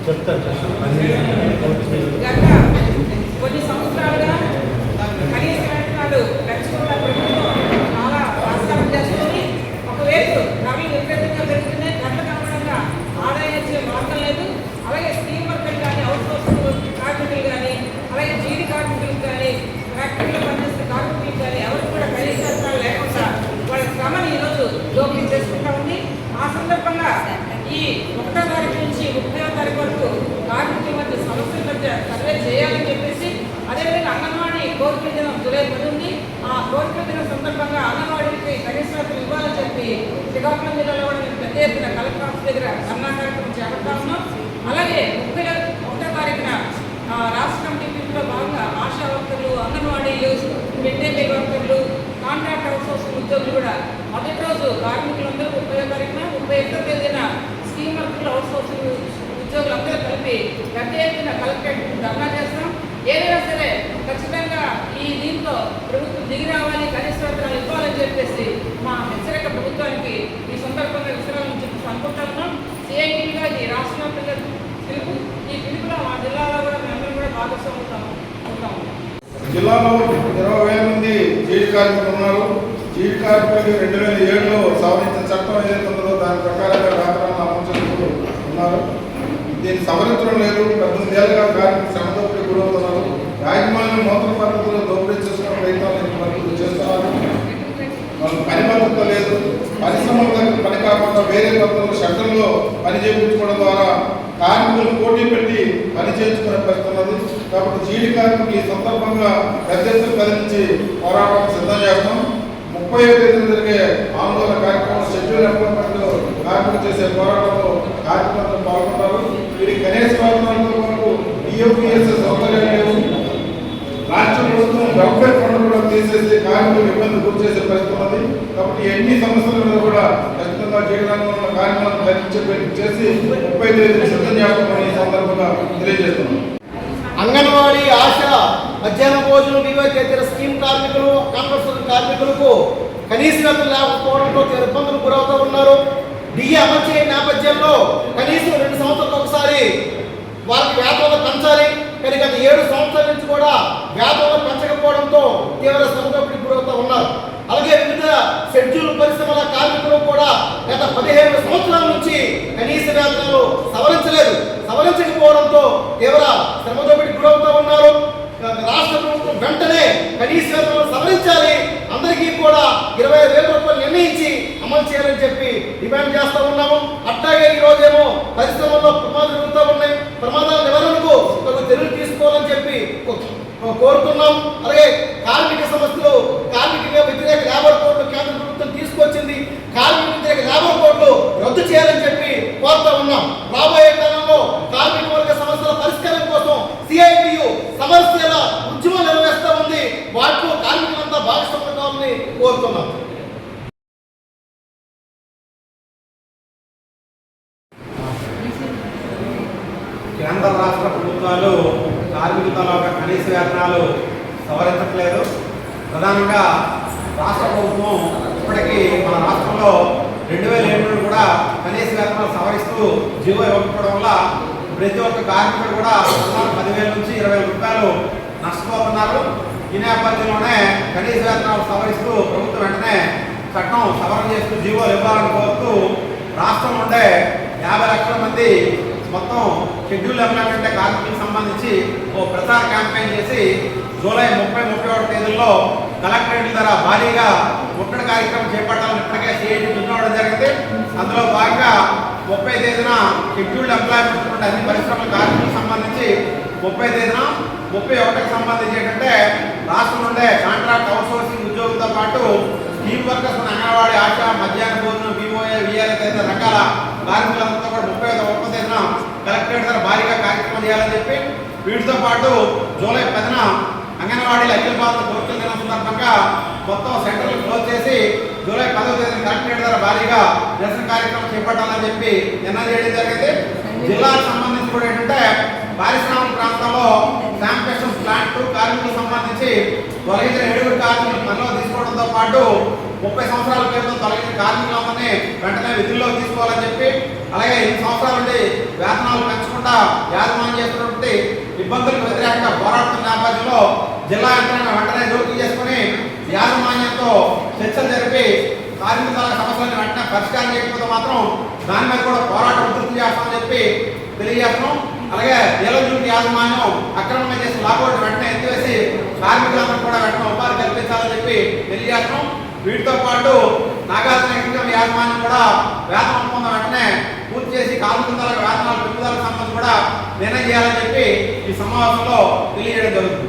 గత కొన్ని సంవత్సరాలుగా కనీస వేతనాలు పెంచకుండా ప్రభుత్వం చాలా రాష్ట్రాలు చేస్తుంది. ఒకవైపు ధరలు విపరీతంగా పెరుగుతున్నాయి, ధరలకు అనుగుణంగా ఆదాయం వచ్చే మార్గం లేదు. అలాగే స్టీమ్ వర్కర్లు కానీ, అవుట్ సోర్సింగ్ కార్మికులు కానీ, అలాగే జీడి కార్మికులకు కానీ, ఫ్యాక్టరీలో పనిచేసే కార్మికులకు కానీ ఎవరికి కూడా కనీస వేతనాలు లేకుండా వాళ్ళ శ్రమని ఈరోజు దోపిడీ చేసుకుంటా ఉంది. ఆ సందర్భంగా ఈ 1వ తారీఖు నుంచి 30వ తారీఖు వరకు కార్మికుల మధ్య సమస్యల మధ్య సర్వే చేయాలని చెప్పేసి, అదేవిధంగా అంగన్వాడీ కోరికల దినం జూలై 10 ఉంది. ఆ కోరికల దినం సందర్భంగా అంగన్వాడీకి కనీస వేతనం ఇవ్వాలని చెప్పి శ్రీకాకుళం జిల్లాలో కూడా మేము పెద్ద ఎత్తున కలెక్టర్ ఆఫీస్ దగ్గర ధర్నా కార్యక్రమం చేపడతా ఉన్నాం. అలాగే 31వ తారీఖున రాష్ట్ర కమిటీ పిలుపులో భాగంగా ఆశా వర్కర్లు, అంగన్వాడీలు, మిడ్ డే మీల్ వర్కర్లు, కాంట్రాక్ట్ అవుట్సోర్సింగ్ ఉద్యోగులు కూడా మొదటి రోజు కార్మికులందరూ 30వ తారీఖున, 31వ తేదీన స్కీమ్ వర్కర్లు, అవుట్సోర్సింగ్ ఉద్యోగులందరూ కలిపి పెద్ద ఎత్తున కలెక్టరేట్ ధర్నా చేస్తాం. ఏదైనా సరే ఖచ్చితంగా ఈ దీంతో ప్రభుత్వం దిగి రావాలి, కనీస వేతనాలు ఇవ్వాలని చెప్పేసి మా హెచ్చరిక ప్రభుత్వానికి ఈ సందర్భంగా విషయాలను చెప్పి అనుకుంటా ఉన్నాం. సిఐటిగా ఇది రాష్ట్ర వ్యాప్తంగా పిలుపు. ఈ పిలుపులో మా జిల్లాలో కూడా మేమందరం కూడా భాగస్వామ్యం ఉంటాము. జిల్లాలో 20,000 మంది జీడి కార్మికులు ఉన్నారు. జీడి కార్మికులు 2007లో సవరించిన చట్టం ఏదైతే ఉందో దాని ప్రకారంగా వేతనాలను అమలు చేస్తూ ఉన్నారు. దీన్ని సవరించడం లేదు. 18 ఏళ్ళుగా కార్మికులు శ్రమ దోపిడీ గురవుతున్నారు. యాజమాన్యం నూతన పద్ధతుల్లో దోపిడీ చేసుకునే ప్రయత్నాలు చేస్తున్నారు. వాళ్ళకి పని భద్రత లేదు. పరిశ్రమల దగ్గర పని కాకుండా వేరే పద్ధతుల్లో షట్టర్లో పని చేయించుకోవడం ద్వారా కార్మికులు పోటీ పెట్టి పని చేయించుకునే పరిస్థితి ఉన్నది. కాబట్టి జీడి కార్మికులు ఈ సందర్భంగా పెద్ద ఎత్తున కదిలించి పోరాటానికి సిద్ధం చేస్తాం. 30వ తేదీన జరిగే ఆందోళన కార్యక్రమం షెడ్యూల్ ఎంప్లాయ్మెంట్ కార్మికులు చేసే పోరాటంలో కార్మికులందరూ పాల్గొంటారు. వీరికి కనీస వేతనాలతో వరకు డిఓపిఎస్ సౌకర్యాలు లేవు. రాష్ట్ర ప్రభుత్వం వెల్ఫేర్ ఫండ్ కూడా తీసేసి కార్మికులు ఇబ్బంది గురి చేసే పరిస్థితి ఉన్నది. కాబట్టి ఎన్ని సమస్యల మీద కూడా ఖచ్చితంగా చేయడానికి ఉన్న కార్యక్రమాలను చేసి 30వ తేదీన సిద్ధం చేస్తామని ఈ సందర్భంగా తెలియజేస్తున్నాం. అంగన్వాడీ, ఆశ, మధ్యాహ్న భోజనం, వివేకేతర స్కీమ్ కార్మికులు, కాంట్రాక్ట్ కార్మికులకు కనీస వేతనం లేకపోవడంతో ఇబ్బందులు గురవుతూ ఉన్నారు. డిఏ అమలు చేయని నేపథ్యంలో కనీసం 2 సంవత్సరాలకు ఒకసారి వారికి వేతనాలు పెంచాలి. కానీ గత 7 సంవత్సరాల నుంచి కూడా వేతనాలు పెంచకపోవడంతో తీవ్ర శ్రమ దోపిడీకి గురవుతూ ఉన్నారు. అలాగే వివిధ షెడ్యూల్ పరిశ్రమల కార్మికులు కూడా గత 15 సంవత్సరాల నుంచి కనీస వేతనాలు సవరించకపోవడంతో తీవ్ర శ్రమ దోపిడీకి గురవుతూ ఉన్నారు. రాష్ట్ర ప్రభుత్వం వెంటనే కనీస వేతనాలు సవరించాలి, అందరికీ కూడా 25,000 రూపాయలు నిర్ణయించి అమలు చేయాలని చెప్పి డిమాండ్ చేస్తూ ఉన్నాము. అట్లాగే ఈ రోజేమో పరిశ్రమల్లో ప్రమాదాలు జరుగుతూ ఉన్నాయి. ప్రమాదాల నివారణకు చర్యలు తీసుకోవాలని చెప్పి కోరుతున్నాం. అలాగే కార్మిక సమస్యలు, కార్మిక వ్యతిరేక లేబర్ కోడ్లు కేంద్ర ప్రభుత్వం తీసుకొచ్చింది. కార్మిక వ్యతిరేక లేబర్ కోడ్లు రద్దు చేయాలని చెప్పి కోరుతా ఉన్నాం. రాబోయే కాలంలో కార్మిక వర్గ సమస్యల పరిష్కారం కోసం సిఐటియు సమస్యల ఉద్యమం నిర్వహిస్తూ ఉంది. వాటిలో కార్మికులంతా భాగస్వామ్యం కావాలని కోరుతున్నాం. కేంద్ర రాష్ట్ర ప్రభుత్వాలు కార్మికుల కనీస వేతనాలు సవరించట్లేదు. ప్రధానంగా రాష్ట్ర ప్రభుత్వం ఇప్పటికీ మన రాష్ట్రంలో 2007 కూడా కనీస వేతనాలు సవరిస్తూ జీవో ఇవ్వకపోవడం వల్ల ప్రతి ఒక్క కార్మికుడు కూడా 10,000 నుంచి 20,000 రూపాయలు నష్టపోతున్నారు. ఈ నేపథ్యంలోనే కనీస వేతనాలు సవరిస్తూ ప్రభుత్వం వెంటనే చట్టం సవరణ చేస్తూ జీవోలు ఇవ్వాలని కోరుతూ రాష్ట్రం నుండే 50 లక్షల మంది మొత్తం షెడ్యూల్ ఎంప్లాయ్మెంట్ కార్మికులకు సంబంధించి ఓ ప్రచార క్యాంపెయిన్ చేసి జూలై 30-31 తేదీల్లో కలెక్టరేట్ల ద్వారా భారీగా ముట్టడి కార్యక్రమం చేపట్టాలని ఇప్పటికే సిఐటి పిలుపునవడం జరిగింది. అందులో భాగంగా 30వ తేదీన షెడ్యూల్డ్ ఎంప్లాయ్మెంట్ నుండి అన్ని పరిశ్రమల కార్మికులకు సంబంధించి 30వ తేదీన 31కి సంబంధించి ఏంటంటే రాష్ట్రం నుండే కాంట్రాక్ట్ అవుట్సోర్సింగ్ ఉద్యోగులతో పాటు స్కీమ్ వర్కర్స్, అంగన్వాడీ, ఆశ, మధ్యాహ్న భోజనం, విఓఏ, విఆర్ఏ తదితర రకాల కార్మికులంతా కూడా 31వ తేదీన కలెక్టరేట్ ద్వారా భారీగా కార్యక్రమం చేయాలని చెప్పి, వీటితో పాటు జూలై 10న అంగన్వాడీలు అఖిల భారత కోరికల దినం సందర్భంగా మొత్తం సెంటర్లు క్లోజ్ చేసి జూలై 10వ తేదీన కలెక్టరేట్ ద్వారా భారీగా నిరసన కార్యక్రమం చేపట్టాలని చెప్పి నిర్ణయం చేయడం జరిగింది. జిల్లాకు సంబంధించి కూడా ఏంటంటే పారిశ్రామిక ప్రాంతంలో శానిటేషన్ ప్లాంట్ కార్మికులకు సంబంధించి తొలగించిన 7 కార్మికులు పనిలో తీసుకోవడంతో పాటు 30 సంవత్సరాల పేరుతో తొలగిన కార్మికులందరినీ వెంటనే విధుల్లో తీసుకోవాలని చెప్పి, అలాగే 8 సంవత్సరాల నుండి వేతనాలు పెంచకుండా యాజమాన్యం చేస్తున్నటువంటి ఇబ్బందులకు వ్యతిరేకంగా పోరాడుతున్న నేపథ్యంలో జిల్లా యంత్రాంగం వెంటనే జోక్యం చేసుకుని యాజమాన్యంతో చర్చలు జరిపి కార్మికుల సమస్యలను వెంటనే పరిష్కారం చేయకపోతే మాత్రం దాని మీద కూడా పోరాటం ఉధృతం చేస్తామని చెప్పి తెలియజేస్తున్నాం. అలాగే ఏలూరు యాజమాన్యం అక్రమంగా చేసిన లాగౌట్ వెంటనే ఎత్తివేసి కార్మికులందరూ కూడా వెంటనే ఉపాధి కల్పించాలని చెప్పి తెలియజేస్తున్నాం. వీటితో పాటు నాగార్జున యాజమాన్యం కూడా వేతన ఒప్పందం వెంటనే పూర్తి చేసి కార్మికుల వేతనాల పెంపుదలకు సంబంధించి కూడా నిర్ణయం చేయాలని చెప్పి ఈ సమావేశంలో తెలియజేయడం జరుగుతుంది.